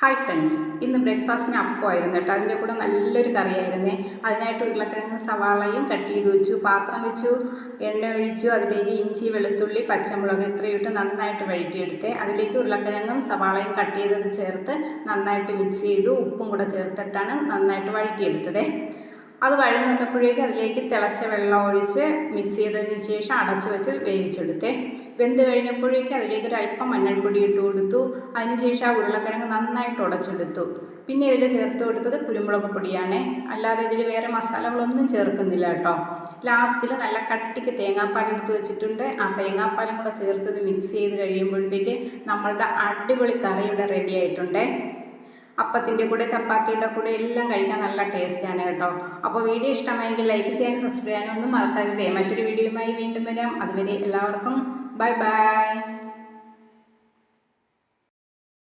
Hi friends, ഇന്ന് ബ്രേക്ക്ഫാസ്റ്റിന് അപ്പമായിരുന്നു കേട്ടോ. അതിൻ്റെ കൂടെ നല്ലൊരു കറിയായിരുന്നേ. അതിനായിട്ട് ഉരുളക്കിഴങ്ങ് സവാളയും കട്ട് ചെയ്ത് വെച്ചു, പാത്രം വെച്ചു, എണ്ണ ഒഴിച്ചു, അതിലേക്ക് ഇഞ്ചി, വെളുത്തുള്ളി, പച്ചമുളക് ഇത്രയും ഇട്ട് നന്നായിട്ട് വഴറ്റിയെടുത്തേ. അതിലേക്ക് ഉരുളക്കിഴങ്ങും സവാളയും കട്ട് ചെയ്തത് ചേർത്ത് നന്നായിട്ട് മിക്സ് ചെയ്തു, ഉപ്പും കൂടെ ചേർത്തിട്ടാണ് നന്നായിട്ട് വഴറ്റിയെടുത്തത്. അത് വഴഞ്ഞു വന്നപ്പോഴേക്കും അതിലേക്ക് തിളച്ച വെള്ളം ഒഴിച്ച് മിക്സ് ചെയ്തതിന് ശേഷം അടച്ചു വെച്ച് വേവിച്ചെടുത്തേ. വെന്ത് കഴിഞ്ഞപ്പോഴേക്കും അതിലേക്ക് ഒരു അല്പം മഞ്ഞൾപ്പൊടി ഇട്ട് കൊടുത്തു. അതിനുശേഷം ആ ഉരുളക്കിഴങ്ങ് നന്നായിട്ട് ഉടച്ചെടുത്തു. പിന്നെ ഇതിൽ ചേർത്ത് കൊടുത്തത് കുരുമുളക് പൊടിയാണ്, അല്ലാതെ ഇതിൽ വേറെ മസാലകളൊന്നും ചേർക്കുന്നില്ല കേട്ടോ. ലാസ്റ്റിൽ നല്ല കട്ടിക്ക് തേങ്ങാപ്പാൽ എടുത്ത് വെച്ചിട്ടുണ്ട്. ആ തേങ്ങാപ്പാലും കൂടെ ചേർത്തത് മിക്സ് ചെയ്ത് കഴിയുമ്പോഴത്തേക്ക് നമ്മളുടെ അടിപൊളി കറി ഇവിടെ റെഡി ആയിട്ടുണ്ട്. അപ്പത്തിൻ്റെ കൂടെ, ചപ്പാത്തിയുടെ കൂടെ എല്ലാം കഴിക്കാൻ നല്ല ടേസ്റ്റാണ് കേട്ടോ. അപ്പോൾ വീഡിയോ ഇഷ്ടമായെങ്കിൽ ലൈക്ക് ചെയ്യാനും സബ്സ്ക്രൈബ് ചെയ്യാനും ഒന്നും മറക്കരുതേ. മറ്റൊരു വീഡിയോയുമായി വീണ്ടും വരാം. അതുവരെ എല്ലാവർക്കും ബൈ ബൈ.